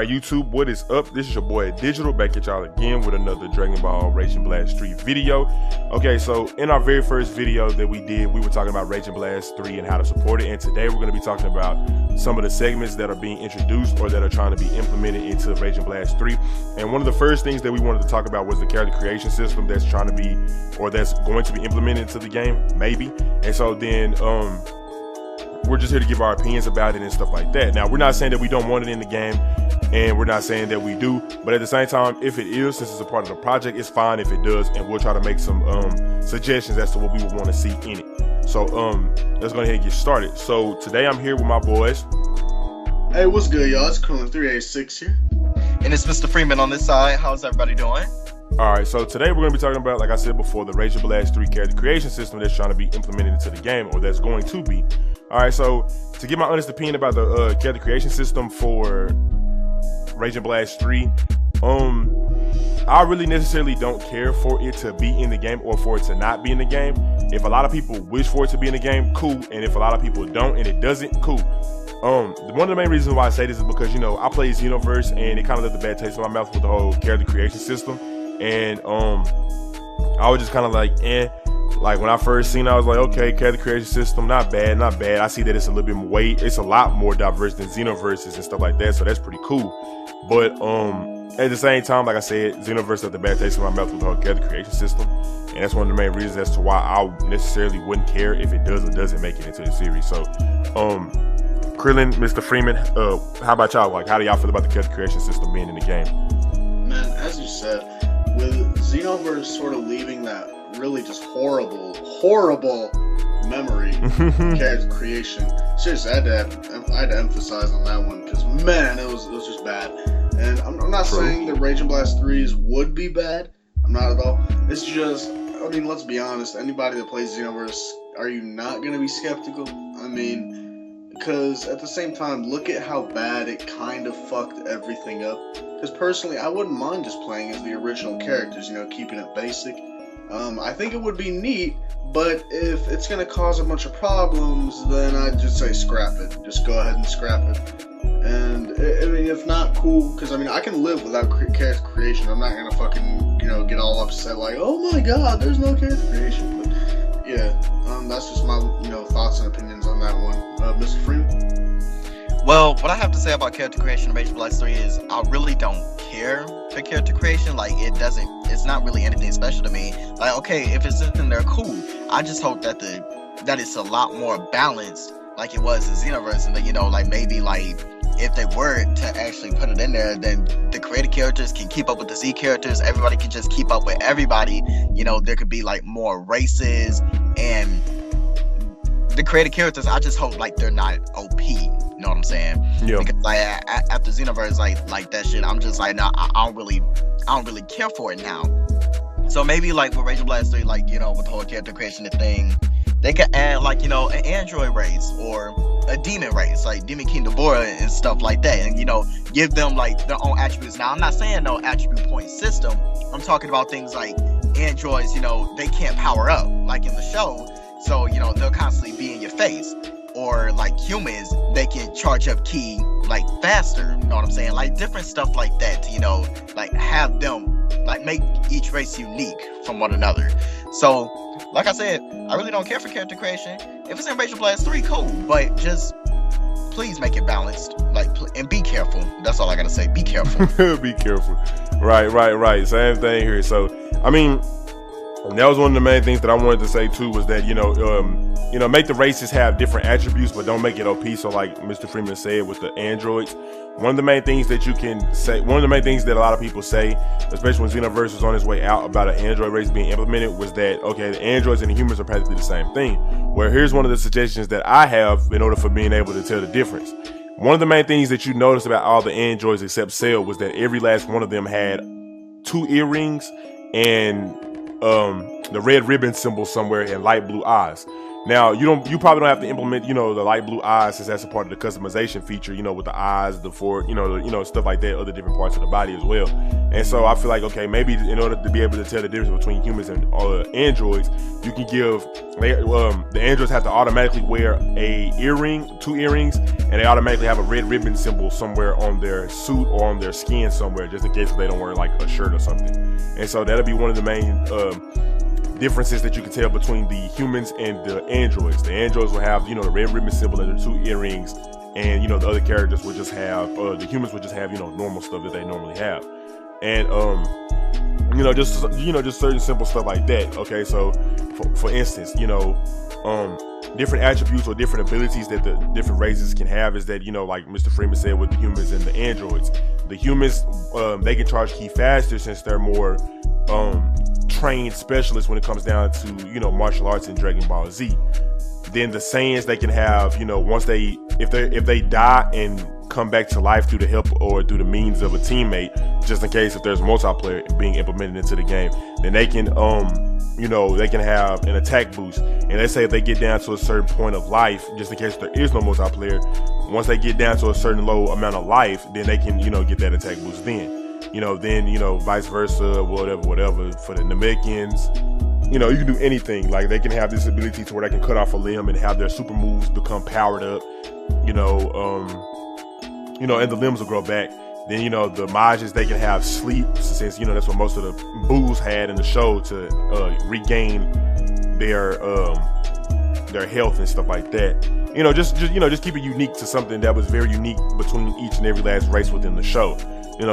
Alright, YouTube, what is up? This is your boy Digital, back at y'all again with another Dragon Ball Raging Blast 3 video. Okay, so in our very first video that we did, we were talking about Raging Blast 3 and how to support it, and today we're going to be talking about some of the segments that are being introduced or that are trying to be implemented into Raging Blast 3. And one of the first things that we wanted to talk about was the character creation system that's trying to be, or that's going to be implemented into the game, maybe. And so then, we're just here to give our opinions about it and stuff like that. Now, we're not saying that we don't want it in the game, and we're not saying that we do, but at the same time, if it is, since it's a part of the project, it's fine if it does, and we'll try to make some suggestions as to what we would want to see in it. So let's go ahead and get started. So today I'm here with my boys. Hey, what's good, y'all? It's Krillin386 here. And it's Mr. Freeman on this side. How's everybody doing? Alright, so today we're going to be talking about, like I said before, the Raging Blast 3 character creation system that's trying to be implemented into the game, or that's going to be. Alright, so to give my honest opinion about the character creation system for Raging Blast 3, I really necessarily don't care for it to be in the game or for it to not be in the game. If a lot of people wish for it to be in the game, cool. And if a lot of people don't and it doesn't, cool. One of the main reasons why I say this is because, you know, I play Xenoverse and it kind of left a bad taste in my mouth with the whole character creation system. And I was just kind of like, like when I first seen it, I was like, okay, character creation system, not bad, not bad. I see that it's a little bit more it's a lot more diverse than Xenoverses and stuff like that, so that's pretty cool. But at the same time, like I said, Xenoverse left a bad taste in my mouth with the whole character creation system, and that's one of the main reasons as to why I necessarily wouldn't care if it does or doesn't make it into the series. So Krillin, Mr. Freeman, how about y'all? Like, how do y'all feel about the character creation system being in the game? Man, as you said, with Xenoverse sort of leaving that really just horrible memory character creation. Seriously, I had to emphasize on that one because, man, it was just bad. And I'm not saying that Raging Blast 3s would be bad. I'm not at all. It's just, I mean, let's be honest. Anybody that plays Xenoverse, are you not going to be skeptical? I mean, because at the same time, look at how bad it kind of fucked everything up. Because personally, I wouldn't mind just playing as the original characters, you know, keeping it basic. I think it would be neat, but if it's going to cause a bunch of problems, then I'd just say scrap it. Just go ahead and scrap it. And, I mean, if not, cool, because, I mean, I can live without character creation. I'm not going to fucking, you know, get all upset like, oh my god, there's no character creation. But, yeah, that's just my, you know, thoughts and opinions on that one. Mr. Freeman? Well, what I have to say about character creation in Raging Blast 3 is I really don't care for character creation. Like, it's not really anything special to me. Like, okay, if it's in there, cool. I just hope that it's a lot more balanced like it was in Xenoverse, and that, you know, like, maybe, like, if they were to actually put it in there, then the created characters can keep up with the Z characters, everybody can just keep up with everybody, you know, there could be, like, more races, and the created characters, I just hope, like, they're not OP. You know what I'm saying? Yeah. Because like after Xenoverse, like that shit, I'm just like, no, I don't really care for it now. So maybe like with Raging Blast 3, like, you know, with the whole character creation thing, they could add, like, you know, an android race or a demon race, like Demon King Dabura and stuff like that, and, you know, give them like their own attributes. Now, I'm not saying no attribute point system. I'm talking about things like androids, you know, they can't power up like in the show, so, you know, they'll constantly be in your face. Or like humans, they can charge up ki like faster, you know what I'm saying? Like different stuff like that, you know, like have them, like make each race unique from one another. So, like I said, I really don't care for character creation. If it's in Raging Blast 3, cool, but just please make it balanced, like, and be careful. That's all I gotta say, be careful. Be careful. Right. Same thing here. So, I mean, that was one of the main things that I wanted to say too, was that, you know, make the races have different attributes, but don't make it OP. So like Mr. Freeman said with the androids, one of the main things that you can say, one of the main things that a lot of people say, especially when Xenoverse was on its way out about an android race being implemented, was that, okay, the androids and the humans are practically the same thing. Where here's one of the suggestions that I have in order for being able to tell the difference. One of the main things that you noticed about all the androids except Cell was that every last one of them had 2 earrings and the red ribbon symbol somewhere and light blue eyes. Now you probably don't have to implement, the light blue eyes, since that's a part of the customization feature, with the eyes, the fork, stuff like that, other different parts of the body as well. And so I feel like, okay, maybe in order to be able to tell the difference between humans and androids, you can give the androids have to automatically wear two earrings, and they automatically have a red ribbon symbol somewhere on their suit or on their skin somewhere, just in case they don't wear like a shirt or something. And so that'll be one of the main differences that you can tell between the humans and the androids. The androids will have, the red ribbon symbol and the two earrings, and the other characters will just have, the humans will just have, normal stuff that they normally have. And just certain simple stuff like that. Okay, so for instance, different attributes or different abilities that the different races can have is that, like Mr. Freeman said with the humans and the androids. The humans, they can charge ki faster since they're more trained specialists when it comes down to, martial arts and Dragon Ball Z. Then the Saiyans, they can have, once if they die and come back to life through the help or through the means of a teammate, just in case if there's multiplayer being implemented into the game, then they can they can have an attack boost. And let's say if they get down to a certain point of life, just in case there is no multiplayer, once they get down to a certain low amount of life, then they can get that attack boost then. Vice versa, whatever for the Namekians. You can do anything. Like, they can have this ability to where they can cut off a limb and have their super moves become powered up, and the limbs will grow back. Then, the Majins, they can have sleep, since, that's what most of the Boos had in the show, to regain their health and stuff like that. Just keep it unique to something that was very unique between each and every last race within the show.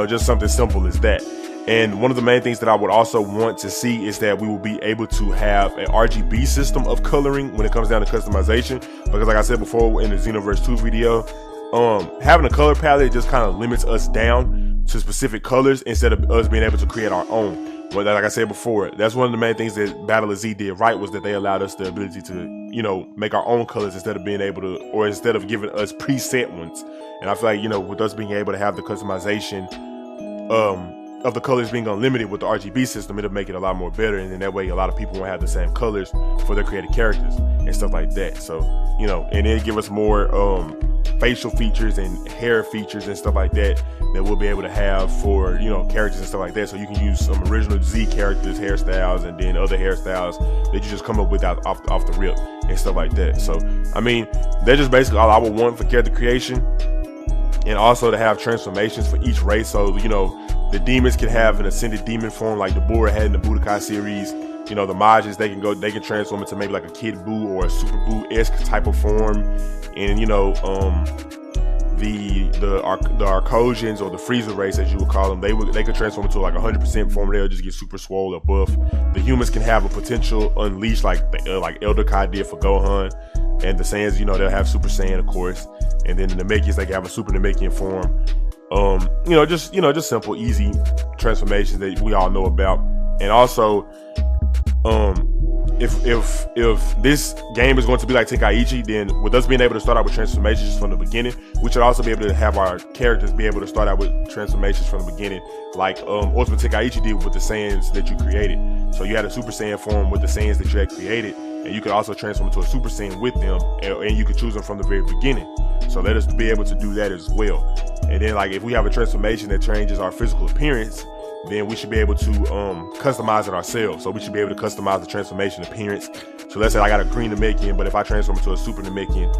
Just something simple as that. And one of the main things that I would also want to see is that we will be able to have an RGB system of coloring when it comes down to customization. Because like I said before in the Xenoverse 2 video, having a color palette just kind of limits us down to specific colors instead of us being able to create our own. But like I said before, that's one of the main things that Battle of Z did right, was that they allowed us the ability to, make our own colors instead of being able to, or instead of giving us preset ones. And I feel like, with us being able to have the customization of the colors being unlimited with the RGB system, it'll make it a lot more better. And then that way a lot of people won't have the same colors for their created characters and stuff like that. So, and it'll give us more facial features and hair features and stuff like that we'll be able to have for, characters and stuff like that. So you can use some original Z characters hairstyles and then other hairstyles that you just come up with off the rip and stuff like that. So, that's just basically all I would want for character creation. And also to have transformations for each race. So, the demons can have an ascended demon form like the Bora had in the Budokai series. The Majins, they can transform into maybe like a Kid Buu or a Super Buu-esque type of form. And the Arcosians, or the Frieza race as you would call them, they could transform into like 100% form. They'll just get super swole or buff. The humans can have a potential unleash like Elder Kai did for Gohan. And the Saiyans, they'll have Super Saiyan, of course. And then the Namekians, they can have a Super Namekian form. Just simple, easy transformations that we all know about. And also, if this game is going to be like Tenkaichi, then with us being able to start out with transformations from the beginning, we should also be able to have our characters be able to start out with transformations from the beginning, like Ultimate Tenkaichi did with the Saiyans that you created. So you had a Super Saiyan form with the Saiyans that you had created, and you could also transform into a Super Saiyan with them, and you could choose them from the very beginning. So let us be able to do that as well. And then, like, if we have a transformation that changes our physical appearance, then we should be able to customize it ourselves. So we should be able to customize the transformation appearance. So let's say I got a green Namekian, but if I transform into a Super Namekian,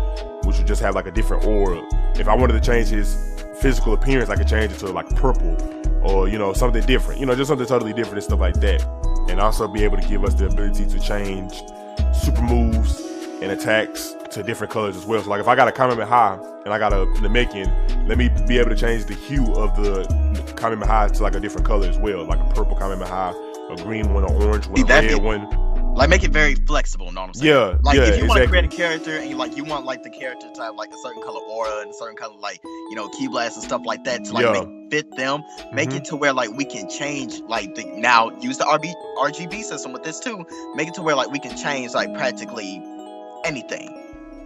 which would just have like a different aura. If I wanted to change his physical appearance, I could change it to like purple, or something different. Just something totally different and stuff like that. And also be able to give us the ability to change super moves and attacks to different colors as well. So like if I got a Kamehameha and I got a Namekian, let me be able to change the hue of the Kamehameha to like a different color as well, like a purple Kamehameha, a green one, an orange one, a red one. Like, make it very flexible, you know what I'm saying? Yeah, like, yeah, if you want to exactly. create a character and you want like the character to have like a certain color aura and a certain color Ki blast and stuff like that to make fit them, make it to where like we can change now use the RGB system with this too. Make it to where like we can change like practically anything.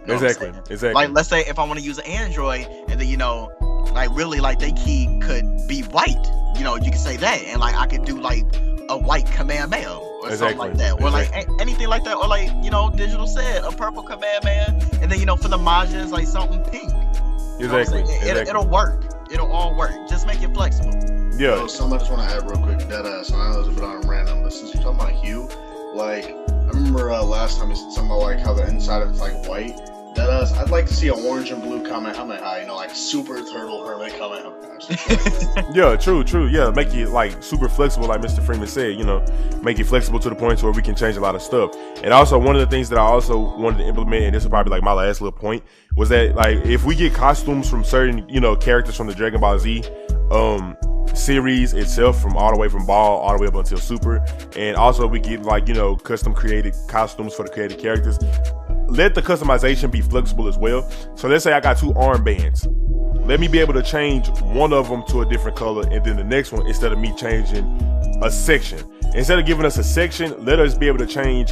You know Exactly. Like, let's say if I want to use an Android and then really like they key could be white, you can say that, and like I could do like a white Kamehameha or something like that, or like anything like that, or like Digital said a purple Command-Man, and then for the Majins like something pink. Exactly. It'll work. It'll all work. Just make it flexible. Yeah. Something I just want to add real quick. Deadass. I know it's a bit on random, but since you're talking about hue, like I remember last time you said something about like how the inside of it's like white. Deadass. I'd like to see an orange and blue Kamehameha. Like Super Turtle Hermit Kamehameha. Yeah, true. Yeah, make it like super flexible, like Mr. Freeman said. Make it flexible to the point where we can change a lot of stuff. And also, one of the things that I also wanted to implement, and this is probably like my last little point, was that like if we get costumes from certain characters from the Dragon Ball Z series itself, from all the way from Ball all the way up until Super, and also we get like custom created costumes for the created characters. Let the customization be flexible as well. So let's say I got 2 armbands. Let me be able to change one of them to a different color, and then the next one, instead of me changing a section. Instead of giving us a section, let us be able to change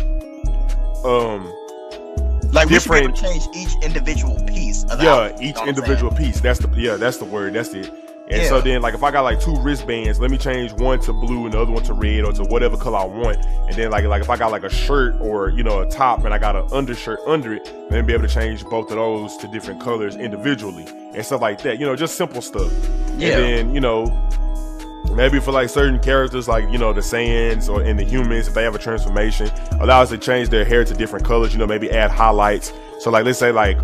like we should be able to change each individual piece of the outfit, each individual piece. That's the word. That's it. And so then, like, if I got like 2 wristbands, let me change one to blue and the other one to red, or to whatever color I want. And then, like if I got like a shirt or a top, and I got an undershirt under it, let me be able to change both of those to different colors individually and stuff like that. Just simple stuff. Yeah. And then, maybe for like certain characters, like the Saiyans or in the humans, if they have a transformation, allow us to change their hair to different colors. Maybe add highlights. So like, let's say like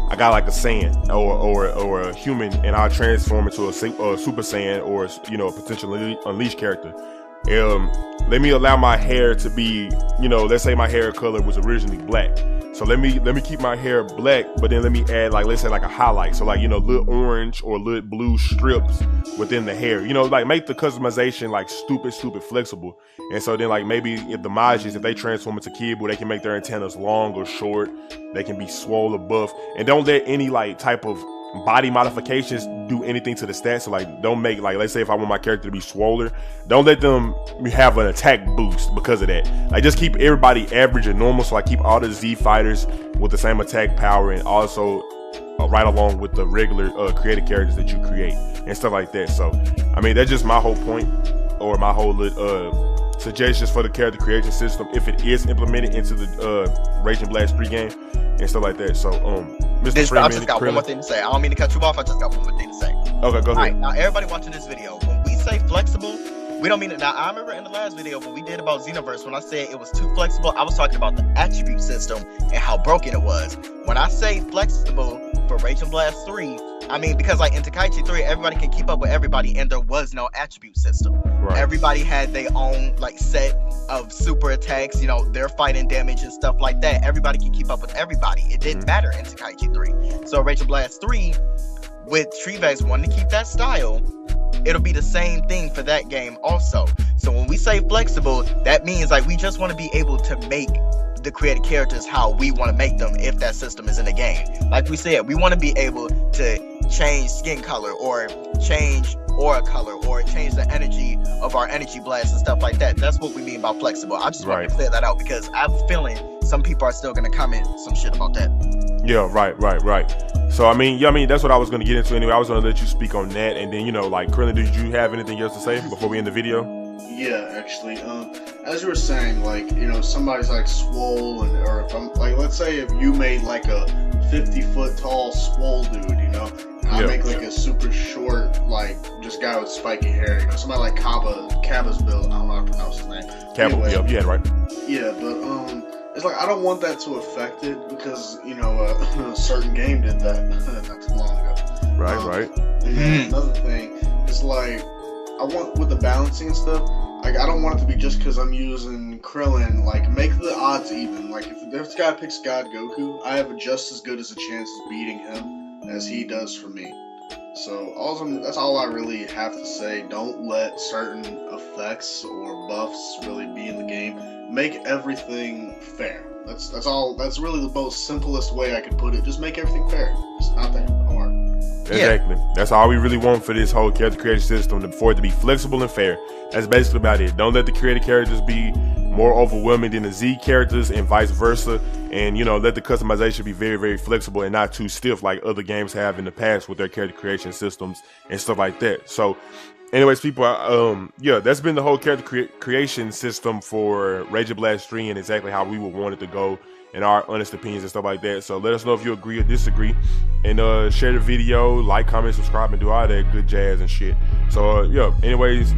I got like a Saiyan or a human, and I'll transform into a Super Saiyan or a potential Unleashed character. Let me allow my hair to be, let's say my hair color was originally black. So let me keep my hair black, but then let me add like, let's say like a highlight. So like, little orange or little blue strips within the hair, like make the customization like stupid flexible. And so then like maybe if the Majis, if they transform into Kibu, they can make their antennas long or short. They can be swole or buff, and don't let any like type of body modifications do anything to the stats. So like, don't make like, let's say if I want my character to be swoller, don't let them have an attack boost because of that. Like, just keep everybody average and normal. So I keep all the Z fighters with the same attack power, and also right along with the regular created characters that you create and stuff like that. So I mean, that's just my whole point, or my whole suggestions for the character creation system if it is implemented into the Raging Blast 3 game and stuff like that. So Mr. Freeman, I just got one more thing to say. I don't mean to cut you off. I just got one more thing to say. Okay, go ahead. All right, now everybody watching this video, when we say flexible, we don't mean it. Now, I remember in the last video when we did about Xenoverse, when I said it was too flexible, I was talking about the attribute system and how broken it was. When I say flexible for Raging Blast 3, I mean, because like in Tenkaichi 3, everybody can keep up with everybody, and there was no attribute system. Right. Everybody had their own like set of super attacks, their fighting damage and stuff like that. Everybody can keep up with everybody. It didn't matter in Tenkaichi 3. So Raging Blast 3, with Treevex wanting to keep that style, it'll be the same thing for that game also. So when we say flexible, that means like we just want to be able to make the created characters how we want to make them if that system is in the game. Like we said, we want to be able to change skin color, or change aura color, or change the energy of our energy blast and stuff like that. That's what we mean by flexible. I just want to clear that out, because I have a feeling some people are still going to comment some shit about that. Yeah, right. So I mean, that's what I was going to get into anyway. I was going to let you speak on that, and then like Krillin, did you have anything else to say before we end the video? Yeah, actually, as you were saying, like, somebody's like swole, or if I'm like, let's say if you made like a 50-foot tall swole dude, and I make like a super short, like, just guy with spiky hair, somebody like Cabba's build. I don't know how to pronounce his name. Cabba, anyway, yeah, right. Yeah, but it's like I don't want that to affect it, because a certain game did that not too long ago. Right. And then another thing is like, I want, with the balancing and stuff, like, I don't want it to be just because I'm using Krillin, like, make the odds even. Like, if this guy picks God Goku, I have just as good as a chance of beating him as he does for me. So that's all I really have to say. Don't let certain effects or buffs really be in the game. Make everything fair. That's all. That's really the most simplest way I could put it. Just make everything fair. It's not that hard. Exactly. Yeah. That's all we really want for this whole character creation system, for it to be flexible and fair. That's basically about it. Don't let the created characters be more overwhelming than the Z characters, and vice versa. And let the customization be very, very flexible and not too stiff like other games have in the past with their character creation systems and stuff like that. So anyways, people, yeah, that's been the whole character creation system for Rage of Blast 3 and exactly how we would want it to go and our honest opinions and stuff like that. So let us know if you agree or disagree, and share the video, like, comment, subscribe, and do all that good jazz and shit. So yeah, anyways,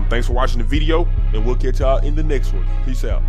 thanks for watching the video, and we'll catch y'all in the next one. Peace out.